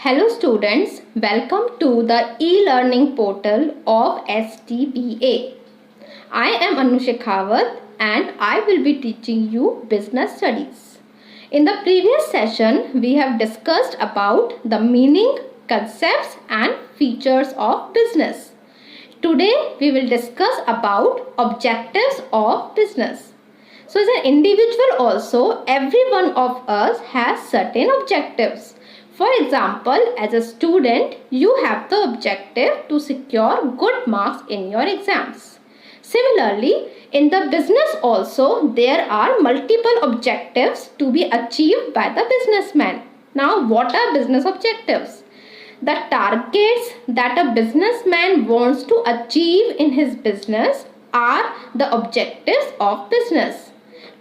Hello students, welcome to the e-learning portal of STBA. I am Anu Shekhawat and I will be teaching you business studies. In the previous session, we have discussed about the meaning, concepts and features of business. Today, we will discuss about objectives of business. So as an individual also, every one of us has certain objectives. For example, as a student, you have the objective to secure good marks in your exams. Similarly, in the business also, there are multiple objectives to be achieved by the businessman. Now, what are business objectives? The targets that a businessman wants to achieve in his business are the objectives of business.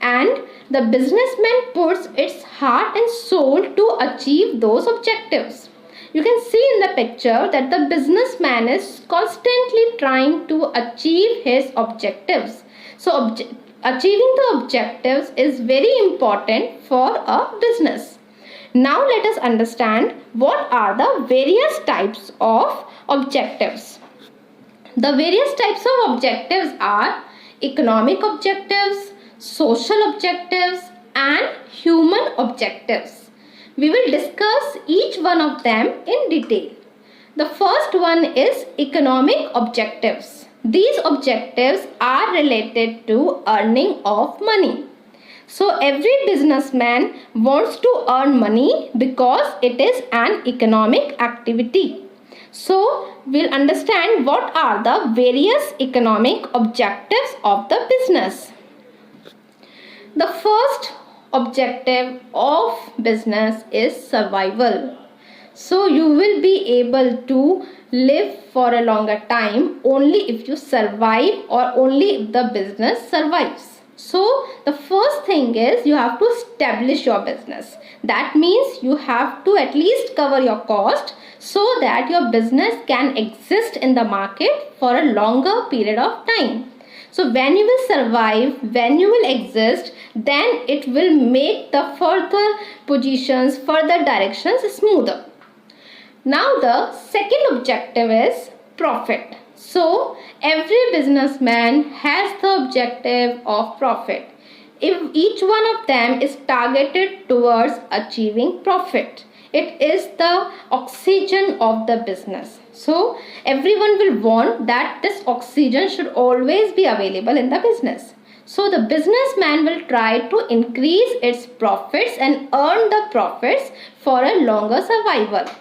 And the businessman puts its heart and soul to achieve those objectives. You can see in the picture that the businessman is constantly trying to achieve his objectives. So achieving the objectives is very important for a business. Now let us understand what are the various types of objectives. The various types of objectives are economic objectives, social objectives and human objectives. We will discuss each one of them in detail. The first one is economic objectives. These objectives are related to earning of money. So every businessman wants to earn money because it is an economic activity. So we'll understand what are the various economic objectives of the business. The first objective of business is survival. So you will be able to live for a longer time only if you survive or only if the business survives. So the first thing is you have to establish your business. That means you have to at least cover your cost so that your business can exist in the market for a longer period of time. So when you will survive, when you will exist, then it will make the further positions, further directions smoother. Now the second objective is profit. So every businessman has the objective of profit. If each one of them is targeted towards achieving profit, it is the oxygen of the business. So everyone will want that this oxygen should always be available in the business. So the businessman will try to increase its profits and earn the profits for a longer survival.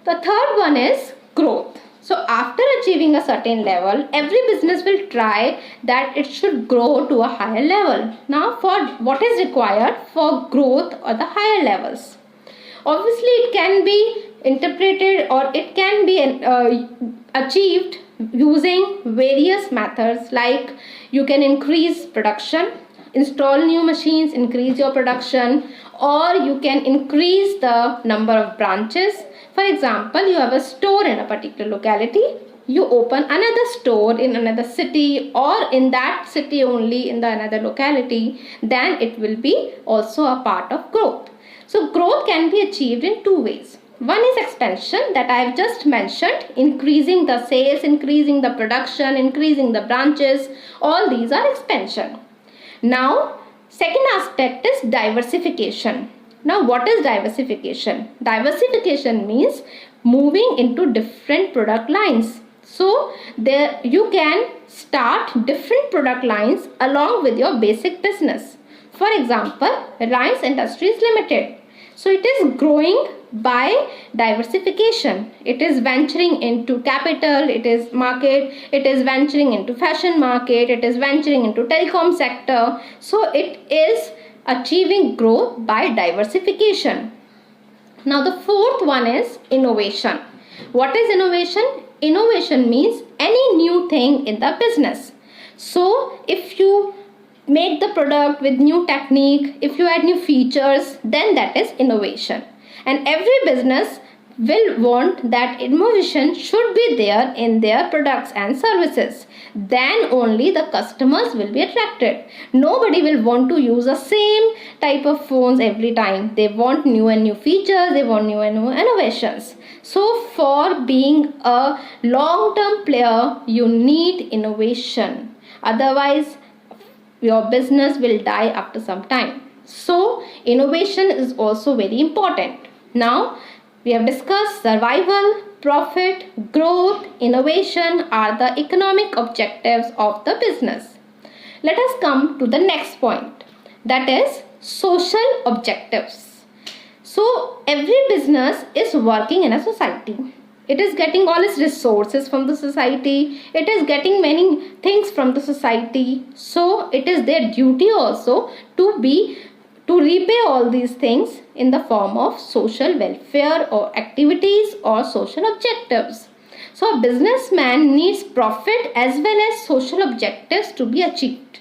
The third one is growth. So after achieving a certain level, every business will try that it should grow to a higher level. Now for what is required for growth or the higher levels? Obviously it can be interpreted or it can be achieved using various methods, like you can increase production, install new machines, increase your production, or you can increase the number of branches. For example, you have a store in a particular locality, you open another store in another city or in that city only in the another locality, then it will be also a part of growth. So growth can be achieved in two ways. One is expansion that I have just mentioned, increasing the sales, increasing the production, increasing the branches. All these are expansion. Now, second aspect is diversification. Now, what is diversification? Diversification means moving into different product lines. So, there you can start different product lines along with your basic business. For example, Reliance Industries Limited. So it is growing by diversification. It is venturing into capital, it is market, it is venturing into fashion market, it is venturing into telecom sector. So it is achieving growth by diversification. Now the fourth one is innovation. What is innovation? Innovation means any new thing in the business. So if you make the product with new technique, if you add new features, then that is innovation. And every business will want that innovation should be there in their products and services. Then only the customers will be attracted. Nobody will want to use the same type of phones every time. They want new and new features, they want new and new innovations. So for being a long-term player, you need innovation. Otherwise, your business will die after some time. So innovation is also very important. Now we have discussed survival, profit, growth, innovation are the economic objectives of the business. Let us come to the next point, that is social objectives. So every business is working in a society. It is getting all its resources from the society. It is getting many things from the society. So it is their duty also to repay all these things in the form of social welfare or activities or social objectives. So a businessman needs profit as well as social objectives to be achieved.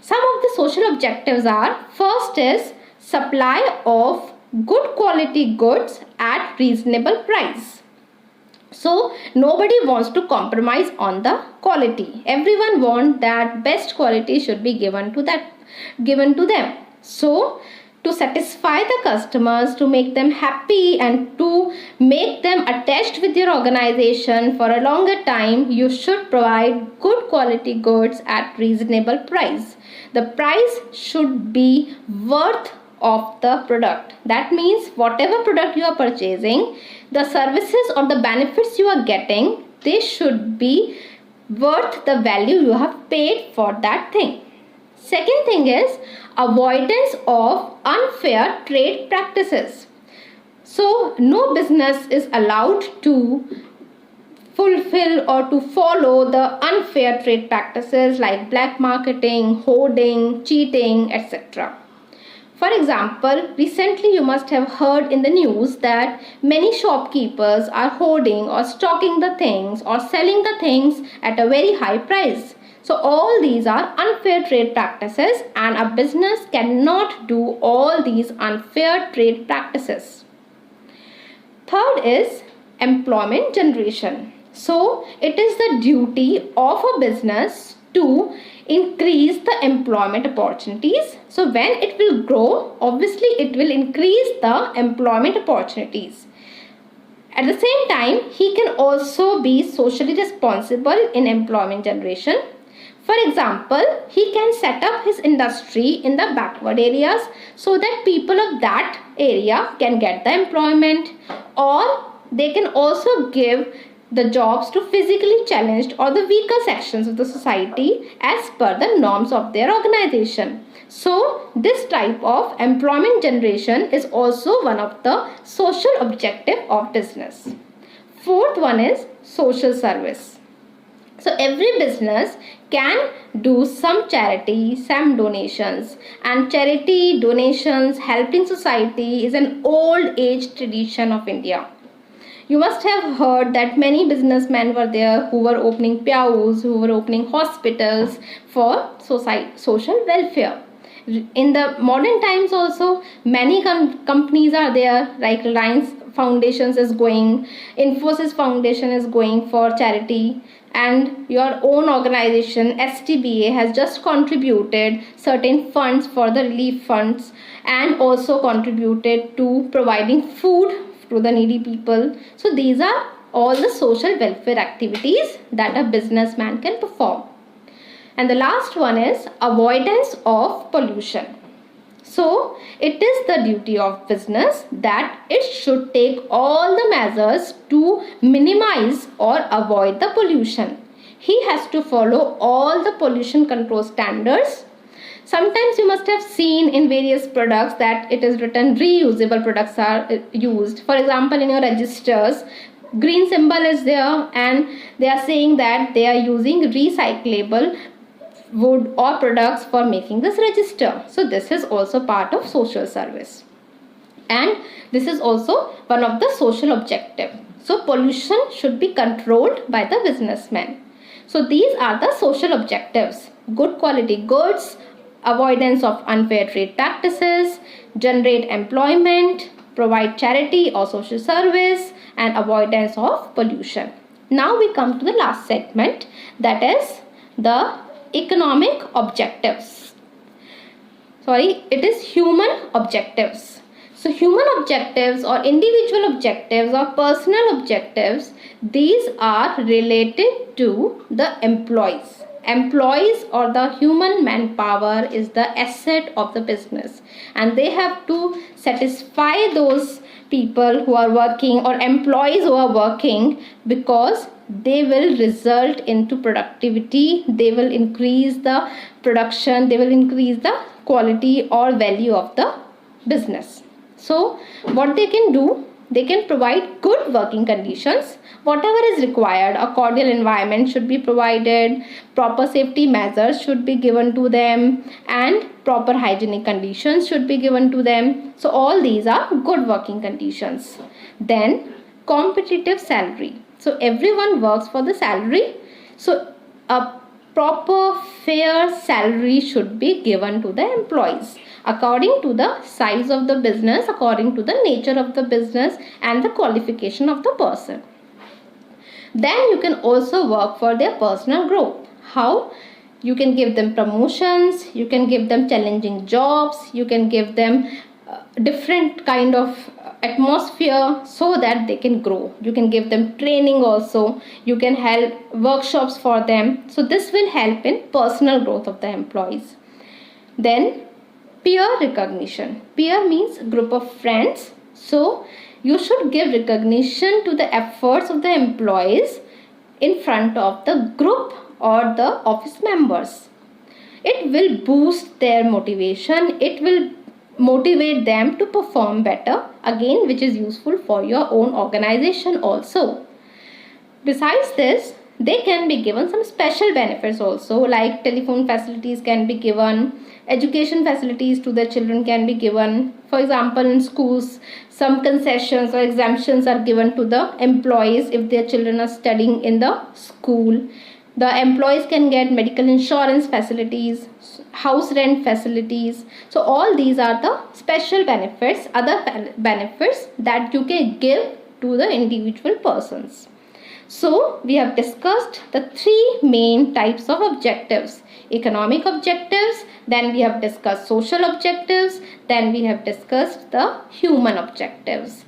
Some of the social objectives are: first is supply of good quality goods at reasonable price. So nobody wants to compromise on the quality. Everyone wants that best quality should be given to them. So to satisfy the customers, to make them happy and to make them attached with your organization for a longer time, you should provide good quality goods at reasonable price. The price should be worth of the product. That means whatever product you are purchasing, the services or the benefits you are getting, they should be worth the value you have paid for that thing. Second thing is avoidance of unfair trade practices. So no business is allowed to fulfill or to follow the unfair trade practices like black marketing, hoarding, cheating, etc. For example, recently you must have heard in the news that many shopkeepers are hoarding or stocking the things or selling the things at a very high price. So all these are unfair trade practices, and a business cannot do all these unfair trade practices. Third is employment generation. So it is the duty of a business to increase the employment opportunities. So when it will grow, obviously it will increase the employment opportunities. At the same time, he can also be socially responsible in employment generation. For example, he can set up his industry in the backward areas so that people of that area can get the employment, or they can also give the jobs to physically challenged or the weaker sections of the society as per the norms of their organization. So this type of employment generation is also one of the social objective of business. Fourth one is social service. So every business can do some charity, some donations, and charity, donations, helping society is an old age tradition of India. You must have heard that many businessmen were there who were opening PIAOs, who were opening hospitals for social welfare. In the modern times also, many companies are there, like Reliance Foundations is going, Infosys Foundation is going for charity, and your own organization STBA has just contributed certain funds for the relief funds and also contributed to providing food to the needy people. So these are all the social welfare activities that a businessman can perform. And the last one is avoidance of pollution. So it is the duty of business that it should take all the measures to minimize or avoid the pollution. He has to follow all the pollution control standards. Sometimes you must have seen in various products that it is written reusable products are used. For example, in your registers, green symbol is there and they are saying that they are using recyclable wood or products for making this register. So this is also part of social service, and this is also one of the social objective. So pollution should be controlled by the businessman. So these are the social objectives: good quality goods, avoidance of unfair trade practices, generate employment, provide charity or social service, and avoidance of pollution. Now we come to the last segment, that is the economic objectives. It is human objectives. So human objectives or individual objectives or personal objectives, these are related to the employees. Employees or the human manpower is the asset of the business, and they have to satisfy those people who are working or employees who are working, because they will result into productivity, they will increase the production, they will increase the quality or value of the business. So what they can do, they can provide good working conditions, whatever is required. A cordial environment should be provided, proper safety measures should be given to them, and proper hygienic conditions should be given to them. So all these are good working conditions. Then competitive salary. So everyone works for the salary. So a proper fair salary should be given to the employees according to the size of the business, according to the nature of the business and the qualification of the person. Then you can also work for their personal growth. How? You can give them promotions, you can give them challenging jobs, you can give them different kind of atmosphere so that they can grow. You can give them training also, you can help workshops for them. So this will help in personal growth of the employees. Then peer recognition. Peer means group of friends. So you should give recognition to the efforts of the employees in front of the group or the office members. It will boost their motivation, it will motivate them to perform better, again which is useful for your own organization also. Besides this, they can be given some special benefits also, like telephone facilities can be given, education facilities to the children can be given. For example, in schools, some concessions or exemptions are given to the employees if their children are studying in the school. The employees can get medical insurance facilities, house rent facilities. So all these are the special benefits, other benefits that you can give to the individual persons. So we have discussed the three main types of objectives: economic objectives, then we have discussed social objectives, then we have discussed the human objectives.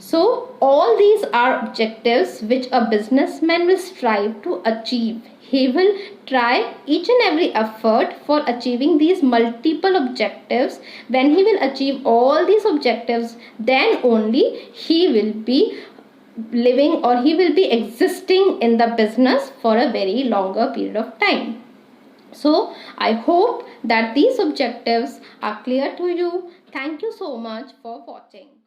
So all these are objectives which a businessman will strive to achieve. He will try each and every effort for achieving these multiple objectives. When he will achieve all these objectives, then only he will be living or he will be existing in the business for a very longer period of time. So I hope that these objectives are clear to you. Thank you so much for watching.